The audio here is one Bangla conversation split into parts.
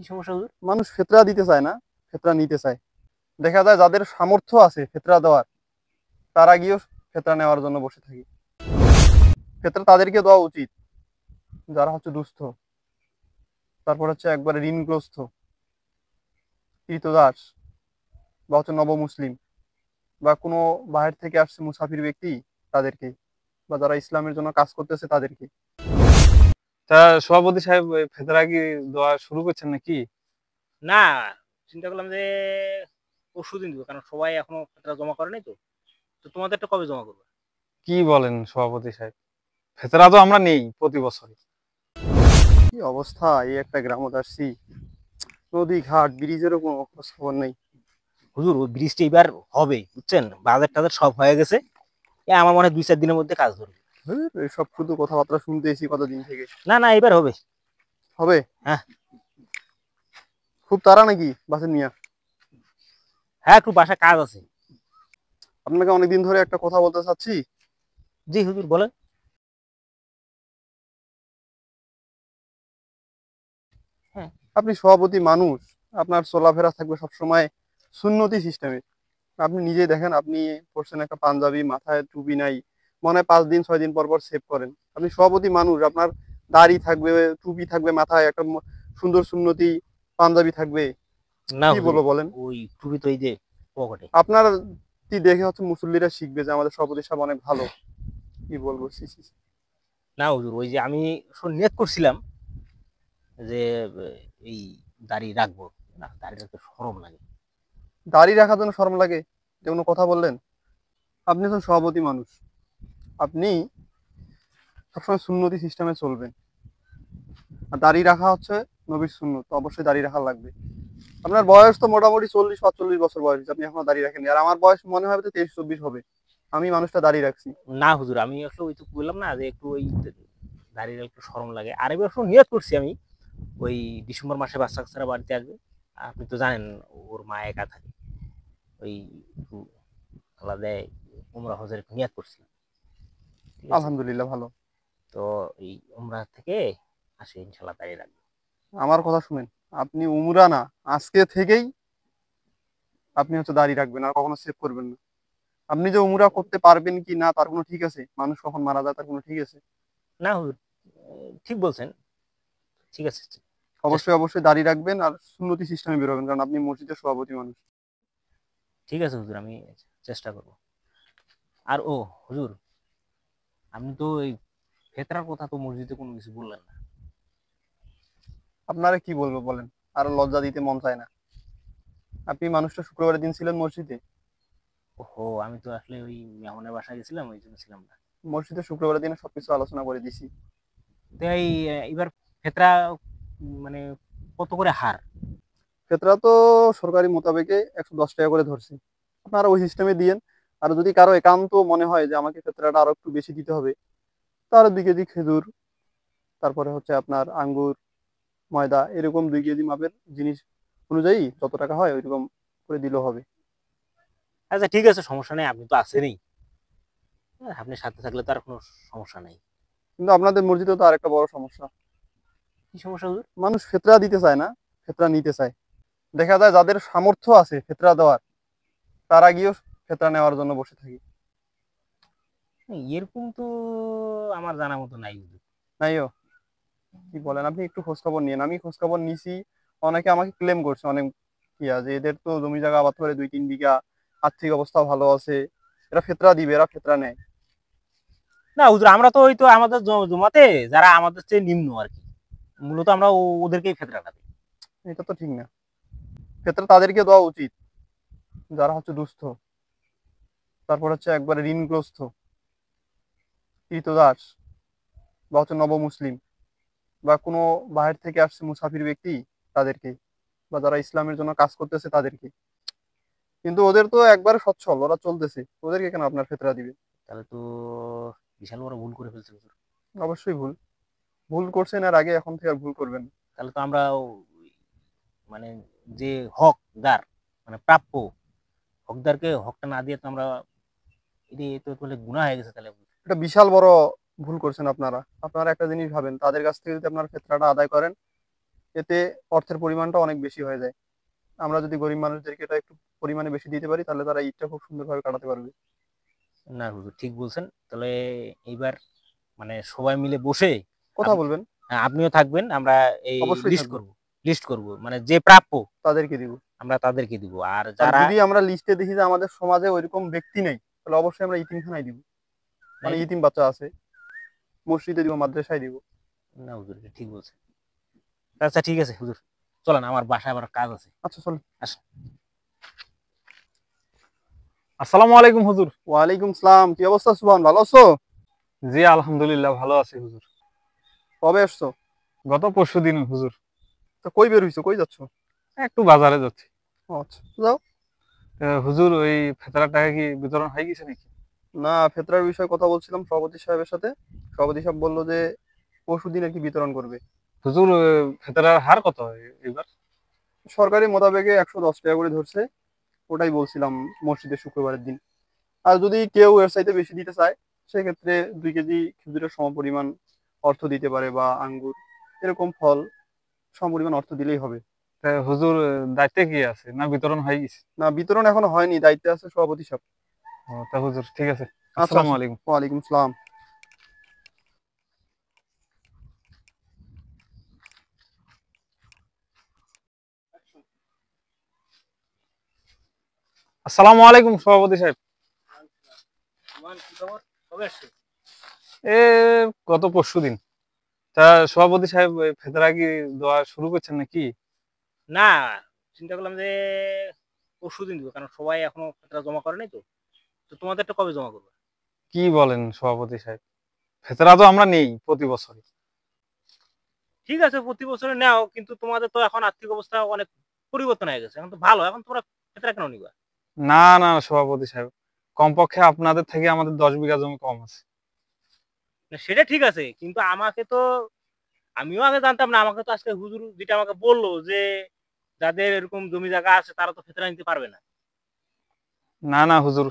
কি সমস্যা হুজুর? মানুষ ফেতরা দিতে চায় না, ফেতরা নিতে চায়। দেখা যায় যাদের সামর্থ্য আছে ফেতরা দেওয়ার, তারা গিয়েও ফেতরা নেওয়ার জন্য বসে থাকে। ফেতরা তাদেরকে দেওয়া উচিত যারা হচ্ছে দুস্থ, তারপর হচ্ছে একবারে ঋণগ্রস্ত, কৃতদাস, বা হচ্ছে নবমুসলিম, বা কোনো বাহির থেকে আসছে মুসাফির ব্যক্তি, তাদেরকে, বা যারা ইসলামের জন্য কাজ করতেছে তাদেরকে। তা সভাপতি সাহেব ফেতরা কি দেওয়া শুরু করছেন নাকি? না, চিন্তা করলাম যে পরশুদিন দিব, কারণ সবাই এখনো খাতা জমা করে নাই তো। তো তোমাদেরটা কবে জমা করবে? কি বলেন সভাপতি সাহেব, ফেতরা তো আমরা নেই প্রতি বছর। কি অবস্থা! এই একটা গ্রামত আসছি, নদী ঘাট ব্রিজেরও কোনো খোঁজ খবর নেই। হুজুর, ওই বৃষ্টি এবার হবে, বুঝছেন, বাজার টাজার সব হয়ে গেছে। আমার মনে হয় 2-4 দিনের মধ্যে কাজ ধরবে। এসব শুধু কথাবার্তা শুনতেছি কতদিন থেকে। না না, এবার হবে। হবে? হ্যাঁ। খুব তাড়া নাকি বাসের মিয়া? হ্যাঁ, একটু বাসায় কাজ আছে। আপনাকে অনেকদিন ধরে একটা কথা বলতে চাচ্ছি। জি হুজুর, বলেন। হ্যাঁ। আপনি সভাপতি মানুষ, আপনার চলাফেরা থাকবে সবসময় সুন্নতি সিস্টেমে। আপনি নিজেই দেখেন, আপনি পরছেন একটা পাঞ্জাবি, মাথায় টুপি নাই, মনে হয় 5 দিন 6 দিন পর পর সেভ করেন। আপনি সভাপতি মানুষ, আপনার দাড়ি থাকবে, টুপি থাকবে মাথায়, একটা সুন্দর সুন্নতি পাঞ্জাবি থাকবে। না কি হুজুর, বলবো বলেন? ওই টুপি তো এই যে পকেটে। আপনার কি দেখে হচ্ছে মুসল্লিরা শিখবে যে আমাদের সভাপতি সাহেব অনেক ভালো। কি বলবো, সি সি সি। না হুজুর, ওই যে আমি নিয়ত করছিলাম যে এই দাড়ি রাখবো। না, দাড়ি রাখতে শরম লাগে। দাড়ি রাখার জন্য শরম লাগে? যে কোনো কথা বললেন! আপনি তো সভাপতি মানুষ, আপনি সবসময় সুন্নতি সিস্টেমে চলবেন। আর দাড়ি রাখা হচ্ছে নবীর সুন্নত, তো অবশ্যই দাড়ি রাখা লাগবে। আপনার বয়স তো মোটামুটি 40-45 বছর বয়স, আপনি এখনো দাড়ি রাখেননি। আর আমার বয়স মনে হয় তো 23-24 হবে, আমি মানুষটা দাড়ি রাখছি। না হুজুর, আমি আসলে ওই তো বললাম না যে একটু ওই দাঁড়িয়ে একটু শরম লাগে। আর এবার আসলে নিয়ত করছি আমি, ওই ডিসেম্বর মাসে বাচ্চা কাচ্চারা বাড়িতে আসবে। আপনি তো জানেন ওর মা একা থাকে, ওই একটু আল্লাহ দেয়, উমরা হজের একটু নিয়ত করছিলাম। ঠিক আছে? আলহামদুলিল্লাহ, ভালো। তো এই উমরা থেকে আসে ইনশাল্লাহ দাঁড়িয়ে রাখবো। আমার কথা শুনেন, আপনি উমরা না, আজকে থেকেই আপনি হচ্ছে দাড়ি রাখবেন, আর কখনো সেভ করবেন না। আপনি যে উমরা করতে পারবেন কি না তার কোনো ঠিক আছে? মানুষ কখন মারা যায় তার কোনো ঠিক আছে? না হুজুর, ঠিক বলছেন। ঠিক আছে, চেষ্টা। অবশ্যই অবশ্যই দাড়ি রাখবেন আর সুন্নতি সিস্টেমে বেরোবেন, কারণ আপনি মসজিদের সভাপতি মানুষ। ঠিক আছে হুজুর, আমি চেষ্টা করব। আর ও হুজুর, আপনি তো এই ফেতরার কথা তো মসজিদে কোনো কিছু বললেন না। আপনারা কি বলবো বলেন, আর লজ্জা দিতে মন চায় না। আপনি মানুষটা শুক্রবারের দিন ছিলেন মসজিদে? ওহো, আমি তো আসলে ওই মেহমানের বাসায় গেছিলাম, ওই জন্য ছিলাম না। মসজিদে শুক্রবারের দিনে সবকিছু আলোচনা করে দিছি। তো এই এবার ফেতরা মানে কত করে হার? ফেতরা তো সরকারি মোতাবেকে 110 টাকা করে ধরছে, আপনারা ওই সিস্টেমে দিয়েন। আর যদি কারো একান্ত মনে হয় যে আমাকে ফেতরাটা আরো একটু বেশি দিতে হবে, তাহলে 2 কেজি খেজুর, তারপরে হচ্ছে আপনার আঙ্গুর, ময়দা, এরকম 2 কেজি মাপের জিনিস অনুযায়ী যত টাকা হয় ওইরকম করে দিলেও হবে। আচ্ছা ঠিক আছে, সমস্যা নেই, আপনি তো আছেনই। হ্যাঁ, আপনি সাথে থাকলে তো আর কোনো সমস্যা নেই। কিন্তু আপনাদের মসজিদে তো আরেকটা বড় সমস্যা, কি সমস্যা হুজুর? মানুষ ফেতরা দিতে চায় না, ফেতরা নিতে চায়। দেখা যায় যাদের সামর্থ্য আছে ফেতরা দেওয়ার, তারা গিয়েও ফেতরা নেওয়ার জন্য বসে থাকে। এরকম তো আমার জানা মতো নাই হুজুর। নাইও? কি বলেন! আপনি একটু খোঁজ খবর নিন, আমি খোঁজ খবর নিছি। অনেকে আমাকে ক্লেম করছে, অনেক ইয়া, যে এদের তো জমি জায়গা আবাদ করে 2-3 বিঘা, আর্থিক অবস্থা ভালো আছে, এরা ফেতরা দিবে, এরা ফেতরা নেয়। না হুজুর, আমরা তো ওই তো আমাদের জমাতে যারা আমাদের চেয়ে নিম্ন আর কি, মূলত আমরা ওদেরকেই ফেতরাটা দিই। এটা তো ঠিক না। ফেতরা তাদেরকে দেওয়া উচিত যারা হচ্ছে দুস্থ, তারপর হচ্ছে একবারে ঋণগ্রস্ত, কৃতদাস, বা হচ্ছে নবমুসলিম, বা কোনো বাহির থেকে আসছে মুসাফির ব্যক্তি, তাদেরকে, বা যারা ইসলামের জন্য কাজ করতেছে তাদেরকে। কিন্তু ওদের তো একবারে সচ্ছল, ওরা চলতেছে, ওদেরকে কেন আপনার ফেতরা দিবে? তাহলে তো বিশাল বড় ভুল করে ফেলছে হুজুর। অবশ্যই ভুল। ভুল করছেন এর আগে, এখন থেকে আর ভুল করবেন না। তাহলে তো আমরা মানে যে হকদার, মানে প্রাপ্য হকদারকে হকটা না দিয়ে তো আমরা, এটি তো তাহলে গুনাহ হয়ে গেছে তাহলে। এটা বিশাল বড় ভুল করছেন আপনারা। আপনারা একটা জিনিস ভাবেন, তাদের কাছ থেকে যদি আপনার ফেতরাটা আদায় করেন, এতে অর্থের পরিমাণটা অনেক বেশি হয়ে যায়। আমরা যদি গরিব মানুষদেরকে এটা একটু পরিমাণে বেশি দিতে পারি, তাহলে তারা ঈদটা খুব সুন্দরভাবে কাটাতে পারবে। না হুজুর ঠিক বলছেন। তাহলে এইবার মানে সবাই মিলে বসে কথা আপ- বলবেন। আপনিও থাকবেন, আমরা এই অবশ্যই লিস্ট থাকবো। করব। লিস্ট করব মানে যে প্রাপ্য তাদেরকে দিব। আমরা তাদেরকে দিব, আর আর যারা যদি আমরা লিস্টে দেখি যে আমাদের সমাজে ওইরকম ব্যক্তি নেই, তাহলে অবশ্যই আমরা ইতিমখানায় দিব। নাই। মানে ইতিম বাচ্চা আছে, মসজিদে দিব, মাদ্রাসায় দিব। না হুজুর এটা ঠিক বলছেন। আচ্ছা ঠিক আছে হুজুর, চলেন আমার বাসায় আবার কাজ আছে। আচ্ছা চল। আসেন। আসসালামু আলাইকুম হুজুর। ওয়ালাইকুম সালাম, কি অবস্থা সুবহান, ভালো আছো? জি আলহামদুলিল্লাহ ভালো আছি হুজুর। কবে আসছো? গত পরশুদিন হুজুর। তো কই বের হইছো, কই যাচ্ছো? একটু বাজারে যাচ্ছি। ও আচ্ছা, যাও। হুজুর ওই ফেতরার টাকা কি বিতরণ হয়ে গেছে নাকি? না, ফেতরার বিষয়ে কথা বলছিলাম সভাপতি সাহেবের সাথে। সভাপতি সাহেব বললো যে পরশুদিন আর কি বিতরণ করবে। হুজুর ফেতরার হার কত এবার? সরকারি মোতাবেকে 110 টাকা করে ধরছে। ওটাই বলছিলাম, মসজিদের শুক্রবারের দিন। আর যদি কেউ এর চাইতে বেশি দিতে চায়, সেক্ষেত্রে 2 কেজি খেজুরের সমপরিমাণ অর্থ দিতে পারে, বা আঙ্গুর, এরকম ফল সমপরিমাণ অর্থ দিলেই হবে। তা হুজুর দায়িত্বে কি আছে না বিতরণ হয়ে গেছে? না, বিতরণ এখনো হয়নি, দায়িত্বে আছে সভাপতি সাহেব। ও তা হুজুর ঠিক আছে। আচ্ছা আসসালামু আচ্ছা, আলাইকুম। ওয়ালাইকুম সালাম। আসসালামু আলাইকুম সভাপতি সাহেব। সুমান, কি খবর? কবে আসছো? এ গত পরশুদিন। তা সভাপতি সাহেব ফেতরা কি দেওয়া শুরু করছেন নাকি? না, চিন্তা করলাম যে পরশুদিন দিব, কারণ সবাই এখনো টাকা জমা করে নাই তো। তো তোমাদেরটা কবে জমা করবে? কি বলেন সভাপতি সাহেব, ফেতরা তো আমরা নেই প্রতি বছর। ঠিক আছে, প্রতি বছরে নাও, কিন্তু তোমাদের তো এখন আর্থিক অবস্থা অনেক পরিবর্তন হয়ে গেছে, এখন তো ভালো, এখন তোমরা ক্ষেত্রে কেন নিবা? না না সভাপতি সাহেব, কমপক্ষে আপনাদের থেকে আমাদের 10 বিঘা জমি কম আছে। না, সেটা ঠিক আছে, কিন্তু আমাকে তো, আমিও আগে জানতাম না, আমাকে তো আজকে হুজুর যেটা আমাকে বললো যে যাদের এরকম জমি জায়গা আছে তারা তো ফেতরা নিতে পারবে না। না না হুজুর,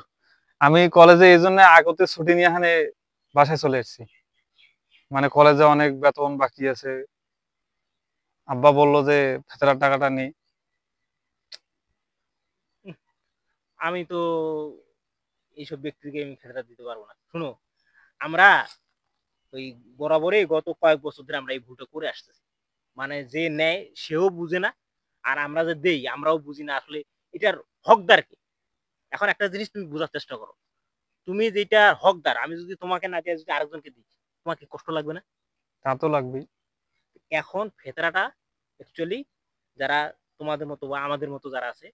আমি কলেজে এই জন্য আগতে ছুটি নিয়ে এখানে বাসায় চলে এসেছি। মানে কলেজে অনেক বেতন বাকি আছে। আব্বা বললো যে ফেতরার টাকাটা নেই। উহ, আমি তো এইসব ব্যক্তিকে আমি ফেতরা দিতে পারবো না। শুনো, আমরা ওই বরাবরই গত কয়েক বছর ধরে আমরা এই ভুলটা করে আসতেছি। মানে যে নেয় সেও বুঝে না, আর আমরা যে দেই আমরাও বুঝি না আসলে এটার হকদার কে। এখন একটা জিনিস তুমি বোঝার চেষ্টা করো, তুমি যেটা হকদার, আমি যদি তোমাকে না দিয়ে যদি আরেকজনকে দিই, তোমার কি কষ্ট লাগবে না? তা তো লাগবেই। এখন ফেতরাটা অ্যাকচুয়ালি যারা তোমাদের মতো বা আমাদের মতো যারা আছে,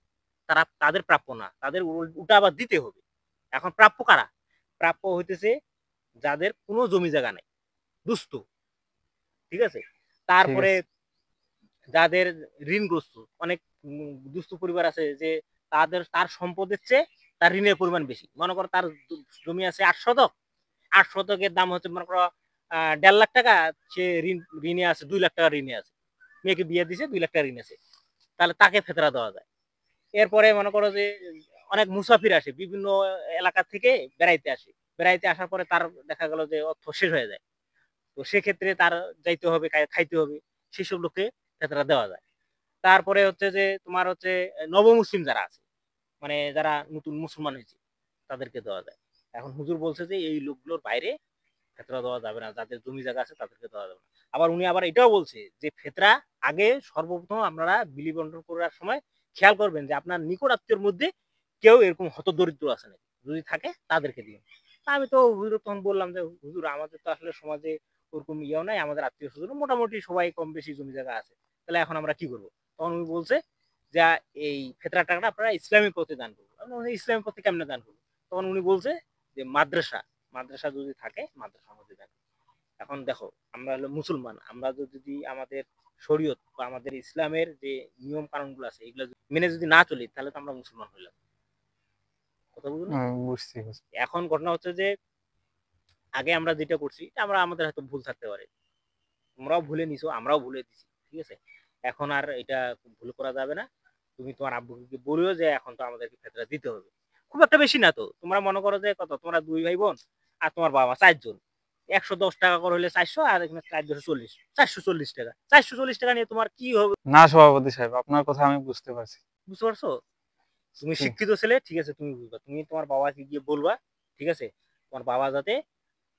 তারা তাদের প্রাপ্য না, তাদের উল্টা আবার দিতে হবে। এখন প্রাপ্য কারা? প্রাপ্য হইতেছে যাদের কোনো জমি জায়গা নাই, দুস্থ, ঠিক আছে? ঠিক তারপরে আছে। যাদের ঋণগ্রস্ত, অনেক দুস্থ পরিবার আছে যে তার সম্পদের চেয়ে তার ঋণের পরিমাণ বেশি। মনে করো তার জমি আছে 8 শতক, 8 শতকের দাম হচ্ছে মনে করো 1.5 লাখ টাকা, সে ঋণে আছে 2 লাখ টাকা ঋণে আছে, মেয়েকে বিয়ে দিছে 2 লাখ টাকা ঋণ আছে, তাহলে তাকে ফেতরা দেওয়া যায়। এরপরে মনে করো যে অনেক মুসাফির আসে বিভিন্ন এলাকা থেকে, বেড়াইতে আসে, বেড়াইতে আসার পরে তার দেখা গেল যে অর্থ শেষ হয়ে যায়, তো সেক্ষেত্রে তার যাইতে হবে, খাইতে হবে, সেসব লোককে ফেতরা দেওয়া যায়। তারপরে হচ্ছে যে তোমার হচ্ছে নবমুসলিম যারা আছে, মানে যারা নতুন মুসলমান হয়েছে, তাদেরকে দেওয়া যায়। এখন হুজুর বলছে যে এই লোকগুলোর বাইরে ফেতরা দেওয়া যাবে না, যাদের জমি জায়গা আছে তাদেরকে দেওয়া যাবে না। আবার উনি আবার এটাও বলছে যে ফেতরা আগে সর্বপ্রথম আপনারা বিলি বন্টন করার সময় খেয়াল করবেন যে আপনার নিকট আত্মীয়র মধ্যে কেউ এরকম হতদরিদ্র আছে নাকি, যদি থাকে তাদেরকে দিন। আমি তো হুজুর তখন বললাম যে হুজুর আমাদের তো আসলে সমাজে ওরকম ইয়েও নাই, আমাদের আত্মীয় স্বজন মোটামুটি সবাই কম বেশি জমি জায়গা আছে, তাহলে এখন আমরা কি করবো? তখন উনি বলছে যে এই ফেতরা টাকাটা আপনারা ইসলামী পথে দান করবো। ইসলামী পথে কেমনে দান করবো? তখন উনি বলছে যে মাদ্রাসা, মাদ্রাসা যদি থাকে মাদ্রাসার মধ্যে দেন। এখন দেখো, আমরা হলো মুসলমান, আমরা যদি আমাদের শরীয়ত বা আমাদের ইসলামের যে নিয়ম কানুন গুলো আছে এগুলো মেনে যদি না চলি, তাহলে তো আমরা মুসলমান হইলাম। কথা বুঝলি? বুঝছি বুঝছি। এখন ঘটনা হচ্ছে যে আগে আমরা যেটা করছি আমরা আমাদের হয়তো ভুল থাকতে পারে, তোমরাও ভুলে নিছো, আমরাও ভুলে দিছি, ঠিক আছে? এখন আর এটা ভুল করা যাবে না। তুমি তোমার আব্বুকে বলিও যে এখন তো আমাদেরকে ফেতরা দিতে হবে। খুব একটা বেশি না তো, তোমরা মনে করো যে কত, তোমরা 2 ভাই বোন আর তোমার বাবা 4 জন, 110 টাকা করে হলে 400, আর এখানে 440, 440 টাকা। 440 টাকা নিয়ে তোমার কি হবে? না সভাপতি সাহেব, আপনার কথা আমি বুঝতে পারছি। বুঝতে পারছো? তুমি ঠিক। শিক্ষিত ছেলে, ঠিক আছে, তুমি বুঝবা। তুমি তোমার বাবাকে গিয়ে বলবা, ঠিক আছে, তোমার বাবা যাতে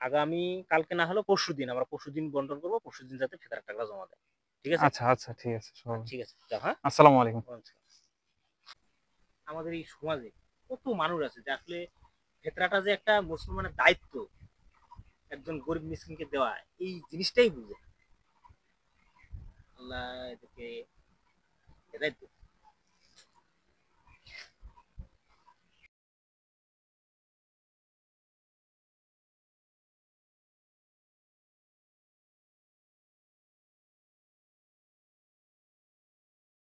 আগামী কালকে না হলেও পরশুদিন, আমরা পরশুদিন বন্টন করবো, পরশুদিন যাতে ফেতার টাকা জমা দেয়। ঠিক আছে? আচ্ছা আচ্ছা, ঠিক আছে সভাপতি। ঠিক আছে, যাও। হ্যাঁ, আসসালামু আলাইকুম। আমাদের এই সমাজে কত মানুষ আছে যে আসলে ফেতরাটা যে একটা মুসলমানের দায়িত্ব একজন গরিব মিসকিনকে দেওয়া, এই জিনিসটাই বুঝে না। আল্লাহ এদেরকে হেদায়েত দিক।